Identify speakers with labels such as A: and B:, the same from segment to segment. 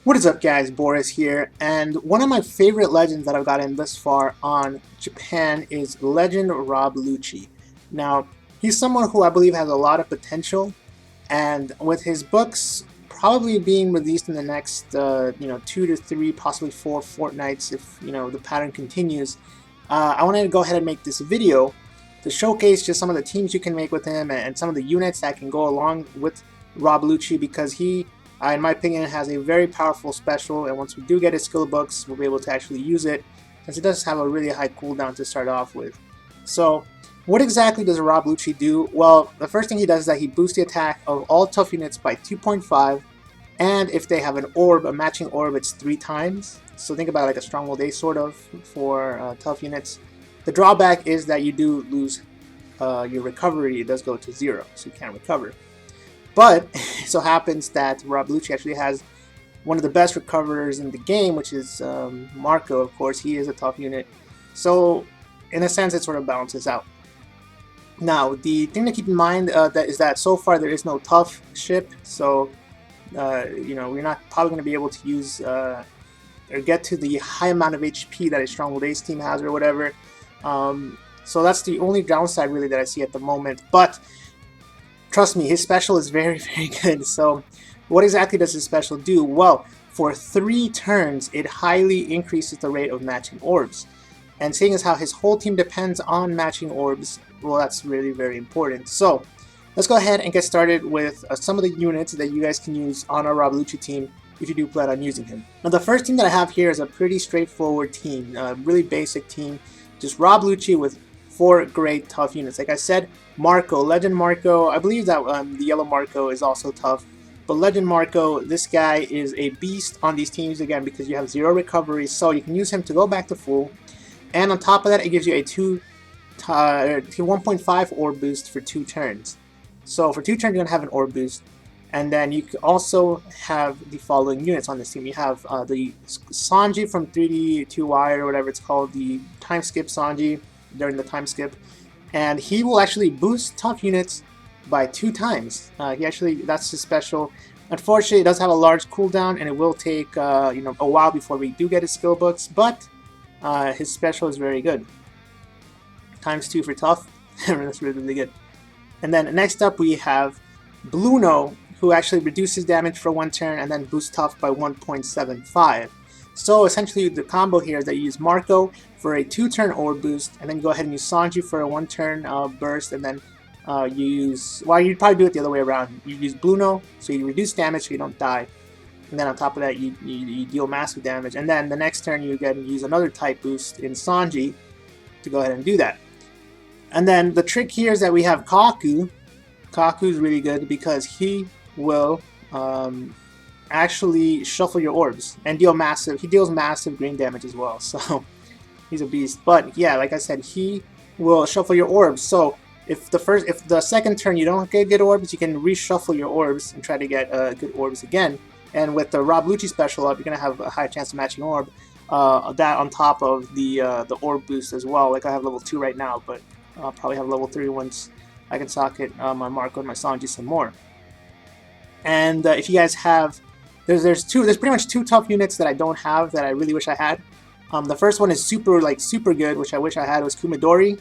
A: What is up, guys? Boris here, and one of my favorite legends that I've gotten this far on Japan is Legend Rob Lucci. Now, he's someone who I believe has a lot of potential, and with his books probably being released in the next, 2 to 3, possibly 4 fortnights if the pattern continues, I wanted to go ahead and make this video to showcase just some of the teams you can make with him and some of the units that can go along with Rob Lucci because he in my opinion, has a very powerful special, and once we do get his skill books, we'll be able to actually use it, as it does have a really high cooldown to start off with. So, what exactly does Rob Lucci do? Well, the first thing he does is that he boosts the attack of all tough units by 2.5, and if they have an orb, a matching orb, it's 3 times. So think about it like a Stronghold A sort of for tough units. The drawback is that you do lose your recovery, it does go to 0, so you can't recover. But it so happens that Rob Lucci actually has one of the best recoverers in the game, which is Marco, of course. He is a tough unit. So, in a sense, it sort of balances out. Now, the thing to keep in mind is that so far there is no tough ship. So, we're not probably going to be able to use or get to the high amount of HP that a Stronghold Ace team has or whatever. So that's the only downside really that I see at the moment. But trust me, his special is very, very good. So what exactly does his special do? Well, for 3 turns, it highly increases the rate of matching orbs. And seeing as how his whole team depends on matching orbs, well, that's really very important. So let's go ahead and get started with some of the units that you guys can use on our Rob Lucci team if you do plan on using him. Now, the first team that I have here is a pretty straightforward team, a really basic team. Just Rob Lucci with 4 great tough units. Like I said, Marco, Legend Marco, I believe that the yellow Marco is also tough. But Legend Marco, this guy is a beast on these teams again because you have 0 recovery, so you can use him to go back to full. And on top of that, it gives you a 1.5 orb boost for 2 turns. So for 2 turns, you're going to have an orb boost. And then you can also have the following units on this team. You have the Sanji from 3D2Y or whatever it's called, the time skip Sanji during the time skip, and he will actually boost tough units by 2 times. That's his special. Unfortunately, it does have a large cooldown, and it will take a while before we do get his skill books. But his special is very good. ×2 for tough. That's really, really good. And then next up we have Bluno, who actually reduces damage for 1 turn and then boosts tough by 1.75. So essentially the combo here is that you use Marco for a 2-turn orb boost, and then you go ahead and use Sanji for a 1-turn burst, and then you use, well, you'd probably do it the other way around. You use Bluno, so you reduce damage so you don't die, and then on top of that you deal massive damage, and then the next turn you again use another type boost in Sanji to go ahead and do that. And then the trick here is that we have Kaku. Kaku is really good because he will actually shuffle your orbs and deal massive. He deals massive green damage as well, so he's a beast. But yeah, like I said, he will shuffle your orbs. So if the second turn you don't get good orbs, you can reshuffle your orbs and try to get good orbs again. And with the Rob Lucci special up, you're gonna have a high chance of matching orb. That on top of the orb boost as well. Like I have level 2 right now, but I'll probably have level 3 once I can socket my Marco and my Sanji some more. And if you guys have, there's pretty much 2 tough units that I don't have that I really wish I had. The first one is super good, which I wish I had, was Kumadori.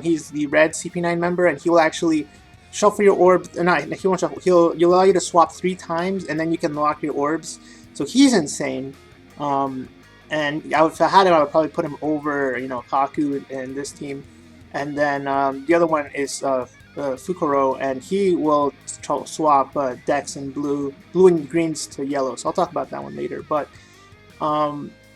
A: He's the red CP9 member, and he will actually shuffle your orbs. He won't shuffle. He'll allow you to swap 3 times, and then you can lock your orbs. So he's insane. And if I had him, I would probably put him over, Kaku in this team. And then the other one is Fukuro, and he will swap decks and blue and greens to yellow. So I'll talk about that one later. But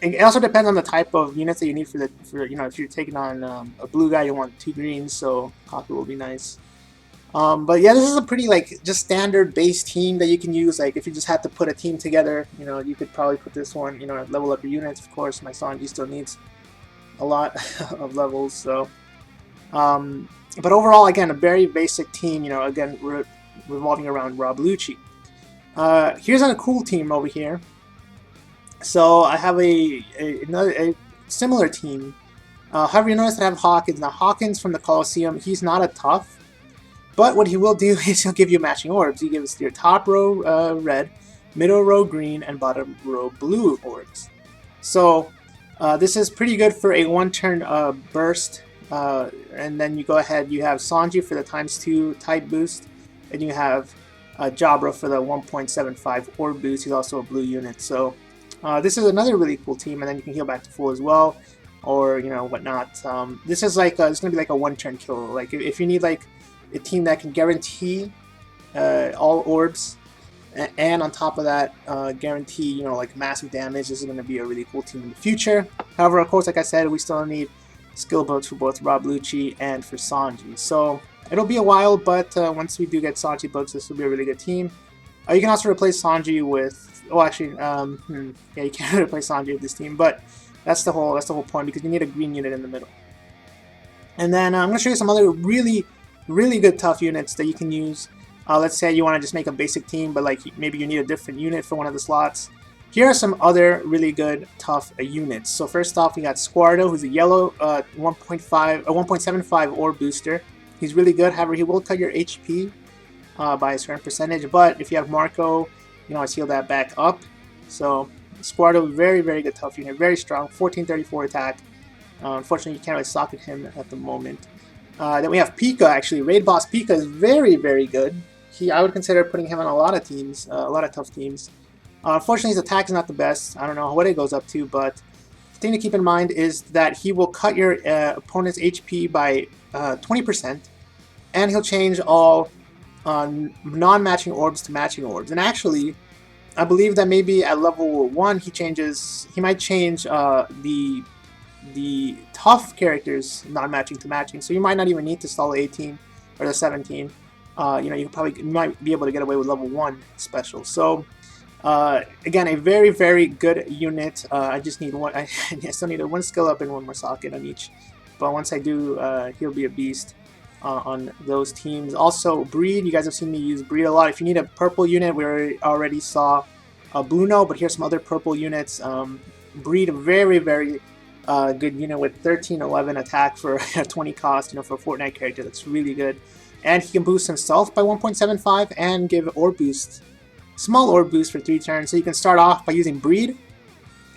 A: it also depends on the type of units that you need for if you're taking on a blue guy, you want 2 greens, so Kaku will be nice. But yeah, this is a pretty just standard base team that you can use. Like if you just had to put a team together, you could probably put this one, level up your units. Of course, my Sanji still needs a lot of levels, so. But overall, again, a very basic team, again, revolving around Rob Lucci. Here's a cool team over here. So I have a similar team. However, you notice that I have Hawkins. Now, Hawkins from the Coliseum, he's not a tough, but what he will do is he'll give you matching orbs. He gives your top row red, middle row green, and bottom row blue orbs. So this is pretty good for a one-turn burst. And then you go ahead, you have Sanji for the ×2 type boost, and you have Jabra for the 1.75 orb boost. He's also a blue unit. So this is another really cool team, and then you can heal back to full as well, or whatnot. This is like it's gonna be like a one-turn kill. Like if you need like a team that can guarantee all orbs, and on top of that guarantee like massive damage, this is gonna be a really cool team in the future. However, of course, like I said, we still need skill books for both Rob Lucci and for Sanji. So it'll be a while, but once we do get Sanji books, this will be a really good team. You can also replace Sanji with. Oh, actually, yeah, you can't replace Sanji with this team, but that's the whole point, because you need a green unit in the middle. And then I'm going to show you some other really good tough units that you can use. Let's say you want to just make a basic team, but like maybe you need a different unit for one of the slots. Here are some other really good tough units. So first off, we got Squirtle, who's a yellow 1.75 orb booster. He's really good. However, he will cut your HP by a certain percentage. But if you have Marco, you know, I heal that back up. So Squirtle, very good tough unit, very strong, 1434 attack. Unfortunately, you can't really socket him at the moment. Then we have Pika. Actually, Raid Boss Pika is very good. I would consider putting him on a lot of teams, a lot of tough teams. Unfortunately, his attack is not the best. I don't know what it goes up to, but the thing to keep in mind is that he will cut your opponent's HP by 20%, and he'll change all non-matching orbs to matching orbs. And actually, I believe that maybe at level 1 he might change the tough characters non-matching to matching. So you might not even need to stall the 18 or the 17. You might be able to get away with level 1 special. So again, a very good unit. I just need one. I still need one skill up and one more socket on each. But once I do, he'll be a beast on those teams. Also, Breed. You guys have seen me use Breed a lot. If you need a purple unit, we already saw Bluno, but here's some other purple units. Breed, a very good unit with 1311 attack for 20 cost. For a Fortnite character, that's really good. And he can boost himself by 1.75 and give orb boost, small orb boost for 3 turns. So you can start off by using Breed,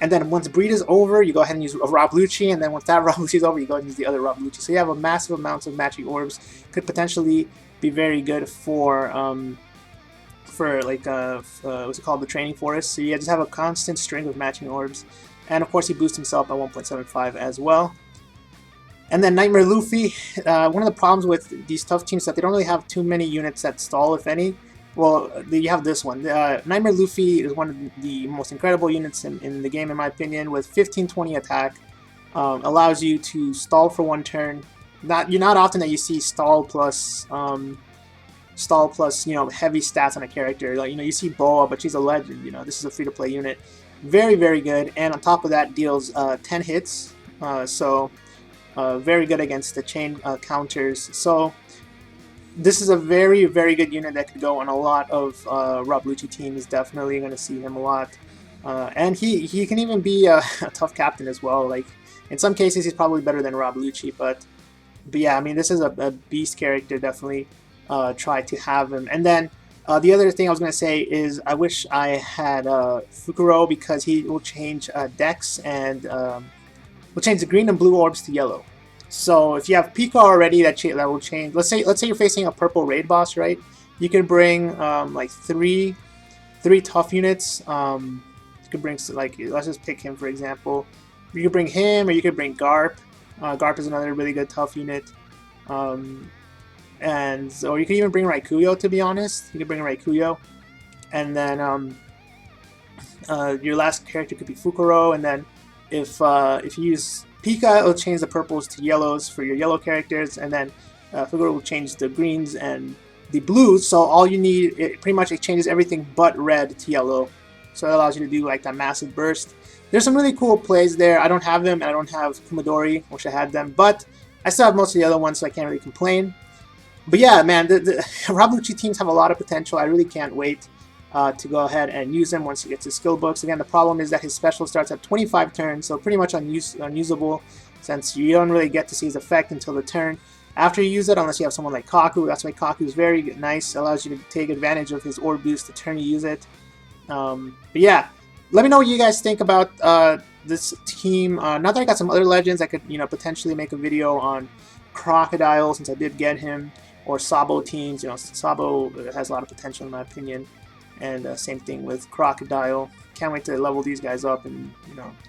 A: and then once Breed is over, you go ahead and use Rob Lucci, and then once that Rob Lucci is over, you go ahead and use the other Rob Lucci. So you have a massive amounts of matching orbs. Could potentially be very good for like what's it called, the training forest. So you just have a constant string of matching orbs, and of course he boosts himself by 1.75 as well. And then Nightmare Luffy. One of the problems with these tough teams is that they don't really have too many units that stall, if any. Well, you have this one. Nightmare Luffy is one of the most incredible units in the game, in my opinion, with 1520 attack. Allows you to stall for 1 turn. You're not often that you see stall plus heavy stats on a character. Like, you see Boa, but she's a legend. This is a free-to-play unit. Very good, and on top of that, deals 10 hits. Very good against the chain counters. So this is a very good unit that could go on a lot of Rob Lucci teams. Definitely going to see him a lot. And he can even be a tough captain as well. Like, in some cases, he's probably better than Rob Lucci. But yeah, I mean, this is a beast character. Definitely try to have him. And then the other thing I was going to say is I wish I had Fukuro, because he will change decks and will change the green and blue orbs to yellow. So if you have Pika already, that will change. Let's say you're facing a purple raid boss, right? You can bring like three tough units. You could bring, like, let's just pick him for example. You could bring him, or you could bring Garp. Garp is another really good tough unit. Or you could even bring Raikuyo. To be honest, you could bring Raikuyo, and then your last character could be Fukuro, and then if you use Pika, it'll change the purples to yellows for your yellow characters, and then Fukuro will change the greens and the blues. So all you need, pretty much it changes everything but red to yellow. So it allows you to do like that massive burst. There's some really cool plays there. I don't have them, and I don't have Kumodori. Wish I had them, but I still have most of the other ones, so I can't really complain. But yeah, man, the Rob Lucci teams have a lot of potential. I really can't wait to go ahead and use him once he gets his skill books. Again, the problem is that his special starts at 25 turns, so pretty much unusable, since you don't really get to see his effect until the turn after you use it, unless you have someone like Kaku. That's why Kaku is very nice. Allows you to take advantage of his orb boost the turn you use it. But yeah, let me know what you guys think about this team. Now that I got some other legends, I could potentially make a video on Crocodile since I did get him, or Sabo teams. Sabo has a lot of potential in my opinion, and same thing with Crocodile. Can't wait to level these guys up and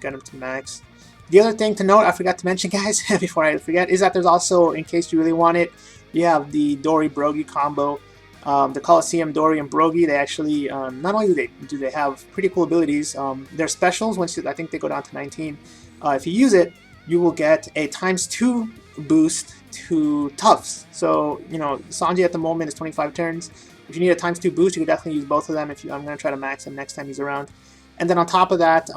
A: get them to max. The other thing to note, I forgot to mention, guys, before I forget, is that there's also, in case you really want it, you have the Dory Brogy combo. The Coliseum, Dory, and Brogy, they actually, not only do they have pretty cool abilities, their specials, once I think they go down to 19, if you use it, you will get a ×2 boost to Toughs. So, Sanji at the moment is 25 turns. If you need a ×2 boost, you could definitely use both of them. I'm going to try to max him next time he's around. And then on top of that,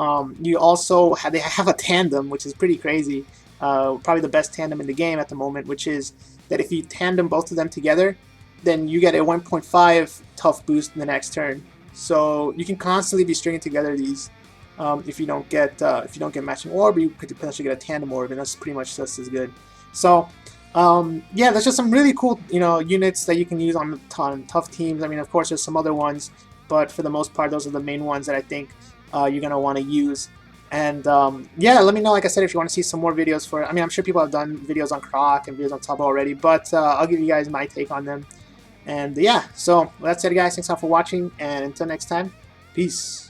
A: you also they have a tandem, which is pretty crazy. Probably the best tandem in the game at the moment, which is that if you tandem both of them together, then you get a 1.5 tough boost in the next turn. So you can constantly be stringing together these. If you don't get matching orb, you could potentially get a tandem orb, and that's pretty much just as good. So yeah, there's just some really cool units that you can use on tough teams. I mean, of course, there's some other ones, but for the most part, those are the main ones that I think you're gonna want to use. And yeah, let me know, like I said, if you want to see some more videos for it. I mean, I'm sure people have done videos on Croc and videos on Sabo already, but I'll give you guys my take on them. And yeah, so that's it, guys. Thanks a lot for watching, and until next time, peace.